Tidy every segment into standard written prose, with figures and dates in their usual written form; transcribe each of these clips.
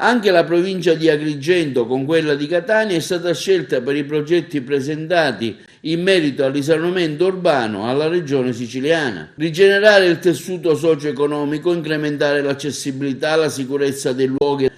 Anche la provincia di Agrigento, con quella di Catania, è stata scelta per i progetti presentati in merito al risanamento urbano alla regione siciliana. Rigenerare il tessuto socio-economico, incrementare l'accessibilità, la sicurezza dei luoghi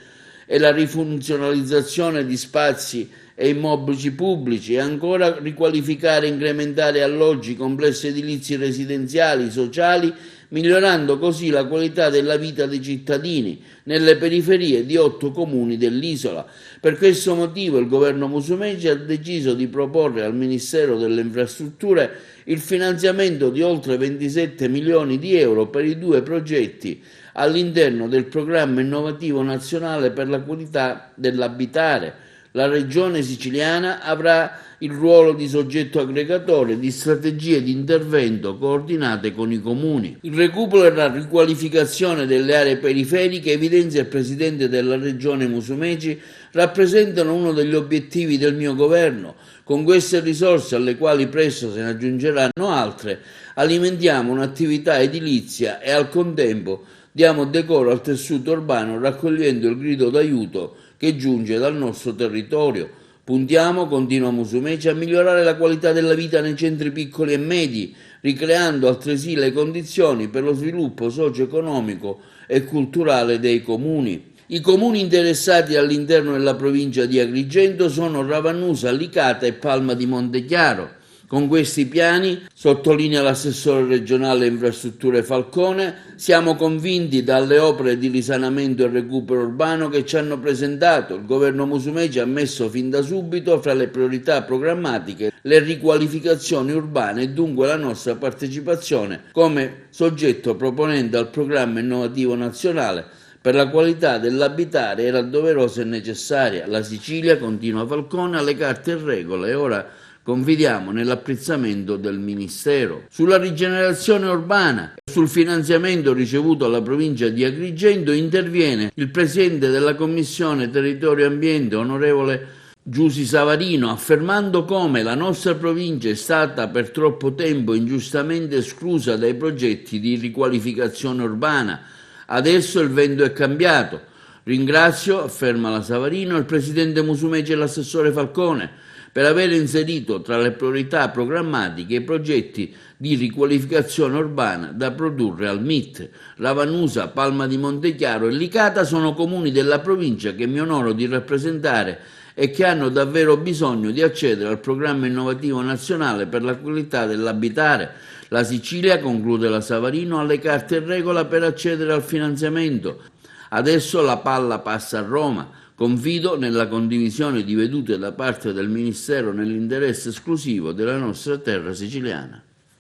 e la rifunzionalizzazione di spazi e immobili pubblici, e ancora riqualificare e incrementare alloggi, complessi edilizi residenziali, sociali, migliorando così la qualità della vita dei cittadini nelle periferie di 8 comuni dell'isola. Per questo motivo il governo Musumeci ha deciso di proporre al Ministero delle Infrastrutture il finanziamento di oltre 27 milioni di euro per i 2 progetti all'interno del programma innovativo nazionale per la qualità dell'abitare. La regione siciliana avrà il ruolo di soggetto aggregatore di strategie di intervento coordinate con i comuni. Il recupero e la riqualificazione delle aree periferiche, evidenzia il presidente della regione Musumeci, rappresentano uno degli obiettivi del mio governo. Con queste risorse, alle quali presto se ne aggiungeranno altre, alimentiamo un'attività edilizia e al contempo diamo decoro al tessuto urbano, raccogliendo il grido d'aiuto che giunge dal nostro territorio. Puntiamo, continua Musumeci, a migliorare la qualità della vita nei centri piccoli e medi, ricreando altresì le condizioni per lo sviluppo socio-economico e culturale dei comuni. I comuni interessati all'interno della provincia di Agrigento sono Ravanusa, Licata e Palma di Montechiaro. Con questi piani, sottolinea l'assessore regionale infrastrutture Falcone, siamo convinti dalle opere di risanamento e recupero urbano che ci hanno presentato. Il governo Musumeci ha messo fin da subito fra le priorità programmatiche le riqualificazioni urbane e dunque la nostra partecipazione come soggetto proponente al programma innovativo nazionale per la qualità dell'abitare era doverosa e necessaria. La Sicilia, continua Falcone, ha le carte in regola e ora confidiamo nell'apprezzamento del Ministero. Sulla rigenerazione urbana e sul finanziamento ricevuto alla provincia di Agrigento interviene il presidente della Commissione Territorio e Ambiente, onorevole Giusi Savarino, affermando come la nostra provincia è stata per troppo tempo ingiustamente esclusa dai progetti di riqualificazione urbana. Adesso il vento è cambiato. Ringrazio, afferma la Savarino, il presidente Musumeci e l'assessore Falcone per aver inserito tra le priorità programmatiche i progetti di riqualificazione urbana da produrre al MIT. Ravanusa, Palma di Montechiaro e Licata sono comuni della provincia che mi onoro di rappresentare e che hanno davvero bisogno di accedere al programma innovativo nazionale per la qualità dell'abitare. La Sicilia, conclude la Savarino, ha le carte in regola per accedere al finanziamento. Adesso la palla passa a Roma. Confido nella condivisione di vedute da parte del Ministero nell'interesse esclusivo della nostra terra siciliana.